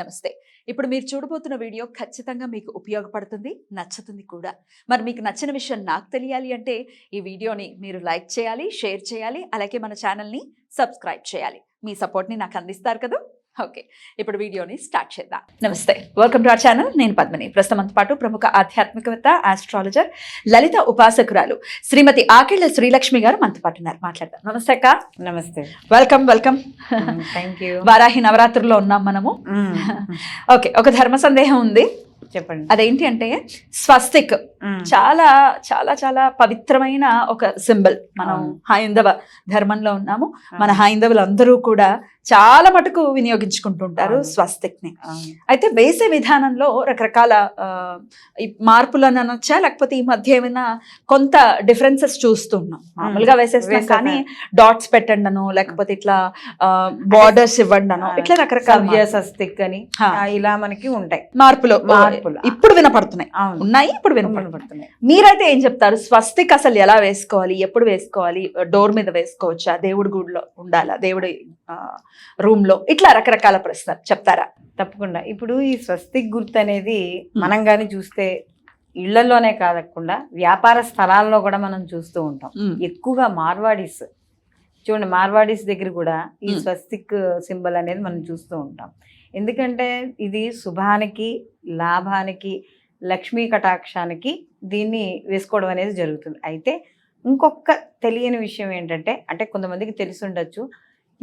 నమస్తే. ఇప్పుడు మీరు చూడబోతున్న వీడియో ఖచ్చితంగా మీకు ఉపయోగపడుతుంది, నచ్చుతుంది కూడా. మరి మీకు నచ్చిన విషయం నాకు తెలియాలి అంటే ఈ వీడియోని మీరు లైక్ చేయాలి, షేర్ చేయాలి, అలాగే మన ఛానల్ని సబ్స్క్రైబ్ చేయాలి. మీ సపోర్ట్ని నాకు అందిస్తారు కదా. ఓకే, ఇప్పుడు వీడియోని స్టార్ట్ చేద్దాం. నమస్తే, వెల్కమ్ టు అవర్ ఛానల్. నేను పద్మిని. ప్రస్తుతంతో పాటు ప్రముఖ ఆధ్యాత్మికవేత్త, ఆస్ట్రాలజర్, లలిత ఉపాసకురాలు శ్రీమతి ఆకెళ్ల శ్రీలక్ష్మి గారు మనతో పాటు ఉన్నారు. మాట్లాడదాం. నమస్తే అక్క. నమస్తే. Welcome welcome. Thank you. Varahi నవరాత్రుల్లో ఉన్నాం మనము. ఓకే, ఒక ధర్మ సందేహం ఉంది, చెప్పండి. అదేంటి అంటే స్వస్తిక్ చాలా చాలా చాలా పవిత్రమైన ఒక సింబల్. మనం హైందవ ధర్మంలో ఉన్నాము. మన హైందవులు అందరూ కూడా చాలా మటుకు వినియోగించుకుంటుంటారు స్వస్తిక్ ని. అయితే వేసే విధానంలో రకరకాల మార్పులను అనొచ్చా, లేకపోతే ఈ మధ్య ఏమైనా కొంత డిఫరెన్సెస్ చూస్తున్నాం. మామూలుగా వేసేస్తాం కానీ డాట్స్ పెట్టండను, లేకపోతే ఇట్లా బార్డర్స్ ఇవ్వండను, ఇట్లా రకరకాల స్వస్తిక్ అని ఇలా మనకి ఉంటాయి మార్పులు ఇప్పుడు వినపడుతున్నాయి. ఉన్నాయి, ఇప్పుడు వినపడుతున్నాయి. మీరైతే ఏం చెప్తారు? స్వస్తిక్ అసలు ఎలా వేసుకోవాలి, ఎప్పుడు వేసుకోవాలి? డోర్ మీద వేసుకోవచ్చా, దేవుడి గుడిలో ఉండాలా, దేవుడి రూమ్ లో, ఇట్లా రకరకాల ప్రశ్నలు చెప్తారా? తప్పకుండా. ఇప్పుడు ఈ స్వస్తిక్ గుర్తు అనేది మనం కానీ చూస్తే ఇళ్లలోనే కాదకుండా వ్యాపార స్థలాల్లో కూడా మనం చూస్తూ ఉంటాం. ఎక్కువగా మార్వాడీస్ చూడండి, మార్వాడీస్ దగ్గర కూడా ఈ స్వస్తిక్ సింబల్ అనేది మనం చూస్తూ ఉంటాం. ఎందుకంటే ఇది శుభానికి, లాభానికి, లక్ష్మీ కటాక్షానికి దీన్ని వేసుకోవడం అనేది జరుగుతుంది. అయితే ఇంకొక తెలియని విషయం ఏంటంటే, అంటే కొంతమందికి తెలిసి ఉండొచ్చు,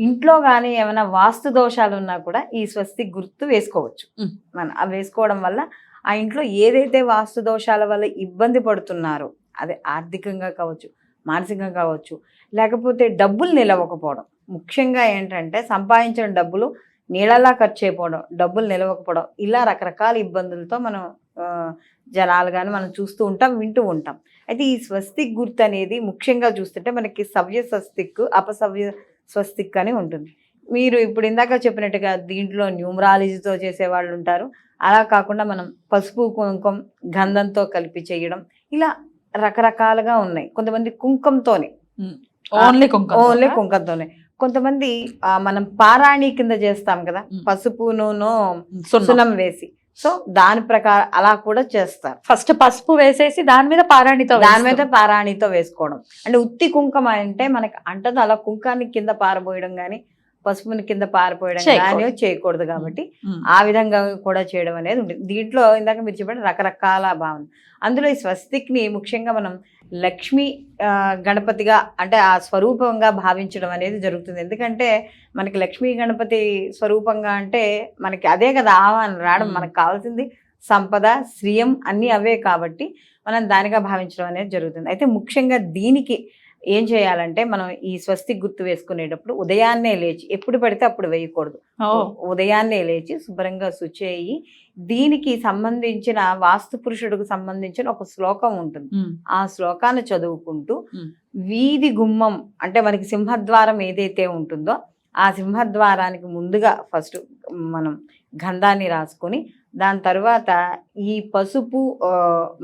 ఇంట్లో కానీ ఏమైనా వాస్తు దోషాలు ఉన్నా కూడా ఈ స్వస్తిక్ గుర్తు వేసుకోవచ్చు. మనం అవి వేసుకోవడం వల్ల ఆ ఇంట్లో ఏదైతే వాస్తు దోషాల వల్ల ఇబ్బంది పడుతున్నారో, అది ఆర్థికంగా కావచ్చు, మానసికంగా కావచ్చు, లేకపోతే డబ్బులు నిలవకపోవడం, ముఖ్యంగా ఏంటంటే సంపాదించిన డబ్బులు నీళ్ళలా ఖర్చు అయిపోవడం, డబ్బులు నిలవకపోవడం, ఇలా రకరకాల ఇబ్బందులతో మనం జనాలు కానీ మనం చూస్తూ ఉంటాం, వింటూ ఉంటాం. అయితే ఈ స్వస్తిక్ గుర్తు అనేది ముఖ్యంగా చూస్తుంటే మనకి సవ్య స్వస్తిక్, అపసవ్య స్వస్తిక్ అని ఉంటుంది. మీరు ఇప్పుడు ఇందాక చెప్పినట్టుగా దీంట్లో న్యూమరాలజీతో చేసేవాళ్ళు ఉంటారు. అలా కాకుండా మనం పసుపు, కుంకుమ, గంధంతో కలిపి చేయడం, ఇలా రకరకాలుగా ఉన్నాయి. కొంతమంది కుంకుమతోనే, ఓన్లీ కుంకుమతోనే. కొంతమంది మనం పారాణి కింద చేస్తాం కదా, పసుపును సున్నం వేసి, సో దాని ప్రకారం అలా కూడా చేస్తారు. ఫస్ట్ పసుపు వేసేసి దాని మీద పారాణితో వేసుకోవడం. అంటే ఉత్తి కుంకుమ అంటే మనకి అంటది, అలా కుంకాన్ని కింద పారబోయడం కానీ పసుపుని కింద పారిపోయడం కానీ చేయకూడదు. కాబట్టి ఆ విధంగా కూడా చేయడం అనేది ఉంటుంది. దీంట్లో ఇందాక మీరు చెప్పండి రకరకాల భావన. అందులో ఈ స్వస్తిక్ ని ముఖ్యంగా మనం లక్ష్మీ గణపతిగా, అంటే ఆ స్వరూపంగా భావించడం అనేది జరుగుతుంది. ఎందుకంటే మనకి లక్ష్మీ గణపతి స్వరూపంగా అంటే మనకి అదే కదా ఆహ్వానం రావడం. మనకు కావాల్సింది సంపద, శ్రీయం అన్నీ అవే. కాబట్టి మనం దానిగా భావించడం అనేది జరుగుతుంది. అయితే ముఖ్యంగా దీనికి ఏం చేయాలంటే, మనం ఈ స్వస్తిక్ గుర్తు వేసుకునేటప్పుడు ఉదయాన్నే లేచి, ఎప్పుడు పడితే అప్పుడు వేయకూడదు. ఉదయాన్నే లేచి శుభ్రంగా శుచి అయ్యి, దీనికి సంబంధించిన వాస్తు పురుషుడికి సంబంధించిన ఒక శ్లోకం ఉంటుంది. ఆ శ్లోకాన్ని చదువుకుంటూ వీధి గుమ్మం, అంటే మనకి సింహద్వారం ఏదైతే ఉంటుందో ఆ సింహద్వారానికి ముందుగా ఫస్ట్ మనం గంధాన్ని రాసుకొని, దాని తర్వాత ఈ పసుపు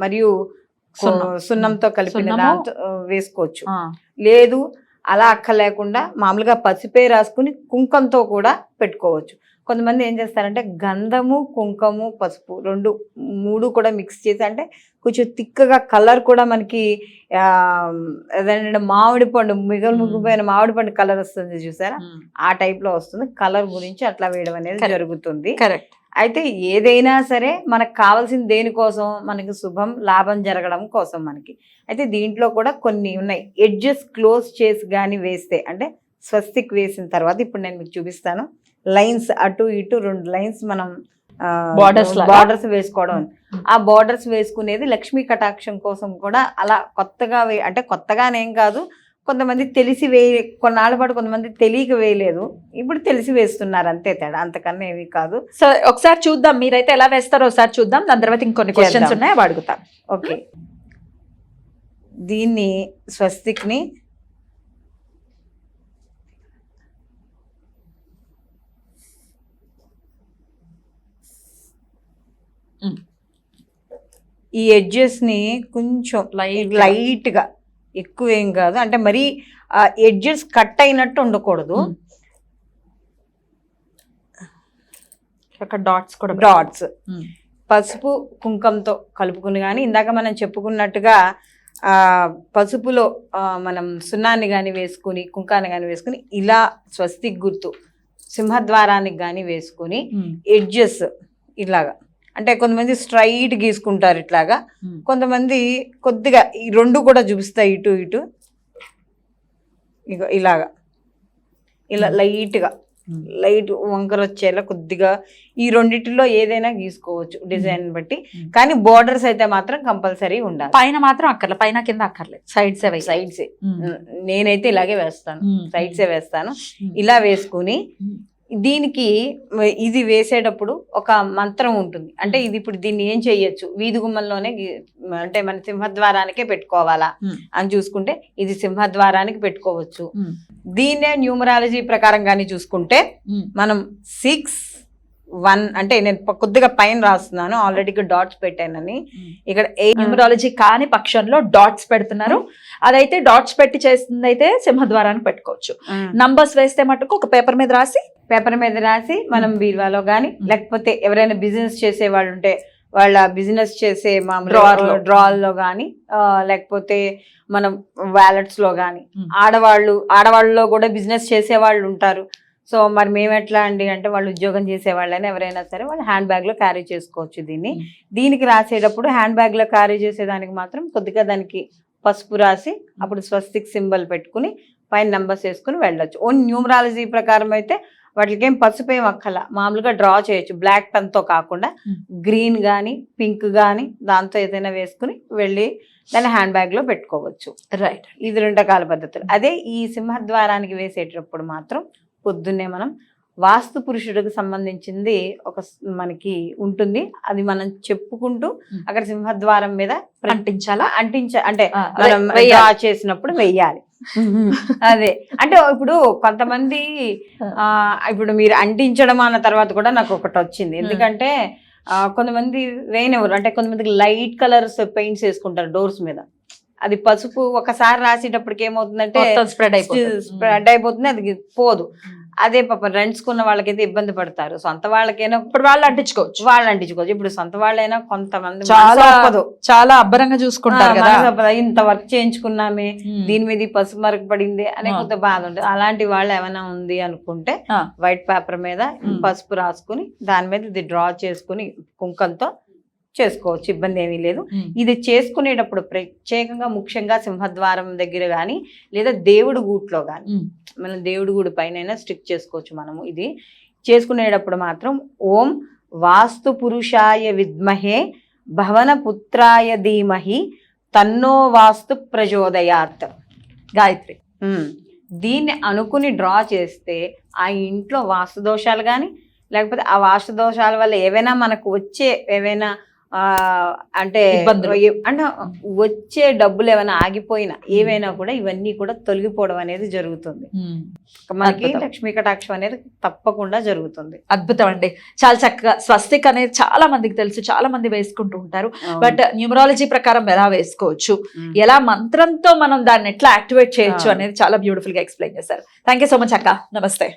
మరియు సున్నంతో కలిపిన దాంతో వేసుకోవచ్చు. లేదు అలా అక్కర్లేకుండా మామూలుగా పసుపే రాసుకుని కుంకంతో కూడా పెట్టుకోవచ్చు. కొంతమంది ఏం చేస్తారంటే గంధము, కుంకము, పసుపు మూడు కూడా మిక్స్ చేసి, అంటే కొంచెం తిక్కగా కలర్ కూడా మనకి ఏదంటే మామిడి పండు ముగ్గిపోయిన మామిడి పండు కలర్ వస్తుంది చూసారా, ఆ టైప్ లో వస్తుంది. కలర్ గురించి అట్లా వేయడం అనేది జరుగుతుంది. అయితే ఏదైనా సరే మనకు కావాల్సిన దేనికోసం, మనకి శుభం, లాభం జరగడం కోసం మనకి. అయితే దీంట్లో కూడా కొన్ని ఉన్నాయి. ఎడ్జెస్ క్లోజ్ చేసి కానీ వేస్తే, అంటే స్వస్తిక్ వేసిన తర్వాత ఇప్పుడు నేను మీకు చూపిస్తాను. లైన్స్ అటు ఇటు 2 లైన్స్ మనం బార్డర్స్ వేసుకోవడం. ఆ బార్డర్స్ వేసుకునేది లక్ష్మీ కటాక్షం కోసం కూడా. అలా కొత్తగా అంటే కొత్తగానేం కాదు, కొంతమంది తెలిసి కొన్నాళ్ళ పాటు కొంతమంది తెలియక వేయలేదు, ఇప్పుడు తెలిసి వేస్తున్నారు, అంతే తేడా, అంతకన్నా ఏమీ కాదు. సో ఒకసారి చూద్దాం, మీరైతే ఎలా వేస్తారో ఒకసారి చూద్దాం. దాని తర్వాత ఇంకొన్ని క్వశ్చన్స్ ఉన్నాయి, అవి అడుగుతాం. ఓకే, దీన్ని స్వస్తిక్ని ఈ ఎడ్జెస్ని కొంచెం లైట్గా, ఎక్కువ ఏం కాదు, అంటే మరీ ఎడ్జెస్ కట్ అయినట్టు ఉండకూడదు. అక్కడ డాట్స్ కూడా డాట్స్ పసుపు కుంకంతో కలుపుకుని, కానీ ఇందాక మనం చెప్పుకున్నట్టుగా పసుపులో మనం సున్నాన్ని కానీ వేసుకుని కుంకాన్ని కానీ వేసుకుని ఇలా స్వస్తిక్ గుర్తు సింహద్వారానికి కానీ వేసుకుని ఎడ్జెస్ ఇలాగా, అంటే కొంతమంది స్ట్రైట్ గీసుకుంటారు ఇట్లాగా, కొంతమంది కొద్దిగా ఈ రెండు కూడా చూపిస్తాయి ఇటు ఇటు ఇక ఇలాగా, ఇలా లైట్ వంకర వచ్చేలా కొద్దిగా ఈ రెండిటిలో ఏదైనా గీసుకోవచ్చు డిజైన్ బట్టి, కానీ బోర్డర్స్ అయితే మాత్రం కంపల్సరీ ఉండాలి. పైన మాత్రం అక్కర్లేదు, పైన కింద అక్కర్లేదు, సైడ్సే. నేనైతే ఇలాగే వేస్తాను, సైడ్సే వేస్తాను. ఇలా వేసుకుని దీనికి ఇది వేసేటప్పుడు ఒక మంత్రం ఉంటుంది, అంటే ఇది ఇప్పుడు దీన్ని ఏం చెయ్యొచ్చు, వీధి గుమ్మంలోనే అంటే మన సింహద్వారానికే పెట్టుకోవాలా అని చూసుకుంటే ఇది సింహద్వారానికి పెట్టుకోవచ్చు. దీన్నే న్యూమరాలజీ ప్రకారం కానీ చూసుకుంటే మనం 6-1 అంటే నేను కొద్దిగా పైన రాస్తున్నాను, ఆల్రెడీ డాట్స్ పెట్టానని, ఇక్కడ న్యూమరాలజీ కాని పక్షంలో డాట్స్ పెడుతున్నారు. అదైతే డాట్స్ పెట్టి చేస్తుంది అయితే సింహద్వారానికి పెట్టుకోవచ్చు. నంబర్స్ వేస్తే మటుకు ఒక పేపర్ మీద రాసి మనం బీరువాలో కానీ, లేకపోతే ఎవరైనా బిజినెస్ చేసే వాళ్ళు ఉంటే వాళ్ళ బిజినెస్ చేసే మామూలు డ్రాల్లో కానీ, లేకపోతే మనం వ్యాలెట్స్ లో కానీ, ఆడవాళ్ళలో కూడా బిజినెస్ చేసే వాళ్ళు ఉంటారు. సో మరి మేము ఎట్లా అండి అంటే, వాళ్ళు ఉద్యోగం చేసే వాళ్ళని ఎవరైనా సరే వాళ్ళు హ్యాండ్ బ్యాగ్ లో క్యారీ చేసుకోవచ్చు. దీనికి రాసేటప్పుడు హ్యాండ్ బ్యాగ్ లో క్యారీ చేసేదానికి మాత్రం కొద్దిగా దానికి పసుపు రాసి అప్పుడు స్వస్తిక్ సింబల్ పెట్టుకుని పైన నెంబర్స్ వేసుకుని వెళ్ళొచ్చు. ఓన్ న్యూమరాలజీ ప్రకారం అయితే వాటికి ఏం పసుపు ఏం అక్కల, మామూలుగా డ్రా చేయొచ్చు, బ్లాక్ పెన్ తో కాకుండా గ్రీన్ కానీ పింక్ కానీ దాంతో ఏదైనా వేసుకుని వెళ్ళి దాన్ని హ్యాండ్ బ్యాగ్ లో పెట్టుకోవచ్చు. రైట్, ఇది 2 రకాల పద్ధతులు. అదే ఈ సింహద్వారానికి వేసేటప్పుడు మాత్రం పొద్దున్నే మనం వాస్తు పురుషుడికి సంబంధించింది ఒక మనకి ఉంటుంది, అది మనం చెప్పుకుంటూ అక్కడ సింహద్వారం మీద అంటే మనం డ్రా చేసినప్పుడు వెయ్యాలి. అదే అంటే ఇప్పుడు కొంతమంది ఇప్పుడు మీరు అంటించడం అన్న తర్వాత కూడా నాకు ఒకటి వచ్చింది, ఎందుకంటే కొంతమంది వేయనివ్వరు, అంటే కొంతమందికి లైట్ కలర్స్ పెయింట్స్ వేసుకుంటారు డోర్స్ మీద, అది పసుపు ఒకసారి రాసేటప్పటికి ఏమవుతుందంటే స్ప్రెడ్ అయిపోతుంది, అది పోదు. అదే పాప రెంట్స్కున్న వాళ్ళకైతే ఇబ్బంది పడతారు, సొంత వాళ్ళకైనా ఇప్పుడు వాళ్ళు అంటించుకోవచ్చు. ఇప్పుడు సొంత వాళ్ళైనా కొంతమంది చాలా అబ్బరంగా చూసుకుంటారు కదా, ఇంత వర్క్ చేయించుకున్నామే దీని మీద పసుపు మరక పడింది అనే కొంత బాధ ఉంటుంది. అలాంటి వాళ్ళు ఏమైనా ఉంది అనుకుంటే వైట్ పేపర్ మీద పసుపు రాసుకుని దాని మీద ఇది డ్రా చేసుకుని కుంకంతో చేసుకోవచ్చు, ఇబ్బంది ఏమీ లేదు. ఇది చేసుకునేటప్పుడు ప్రత్యేకంగా ముఖ్యంగా సింహద్వారం దగ్గర కానీ లేదా దేవుడి గూట్లో కానీ, మనం దేవుడి గూడి పైన స్టిక్ చేసుకోవచ్చు. మనము ఇది చేసుకునేటప్పుడు మాత్రం ఓం వాస్తు పురుషాయ విద్మహే భవన పుత్రాయ ధీమహి తన్నో వాస్తు ప్రచోదయాత్ గాయత్రి. దీన్ని అనుకుని డ్రా చేస్తే ఆ ఇంట్లో వాస్తు దోషాలు కానీ, లేకపోతే ఆ వాస్తు దోషాల వల్ల ఏవైనా మనకు ఏవైనా అంటే వచ్చే డబ్బులు ఏమైనా ఆగిపోయినా ఏవైనా కూడా ఇవన్నీ కూడా తొలగిపోవడం అనేది జరుగుతుంది. మనకి లక్ష్మీ కటాక్షం అనేది తప్పకుండా జరుగుతుంది. అద్భుతం అండి, చాలా చక్కగా. స్వస్తిక్ అనేది చాలా మందికి తెలుసు, చాలా మంది వేసుకుంటూ ఉంటారు, బట్ న్యూమరాలజీ ప్రకారం ఎలా వేసుకోవచ్చు, ఎలా మంత్రంతో మనం దాన్ని ఎట్లా యాక్టివేట్ చేయొచ్చు అనేది చాలా బ్యూటిఫుల్ గా ఎక్స్ప్లెయిన్ చేశారు. థ్యాంక్ యూ సో మచ్ అక్క. నమస్తే.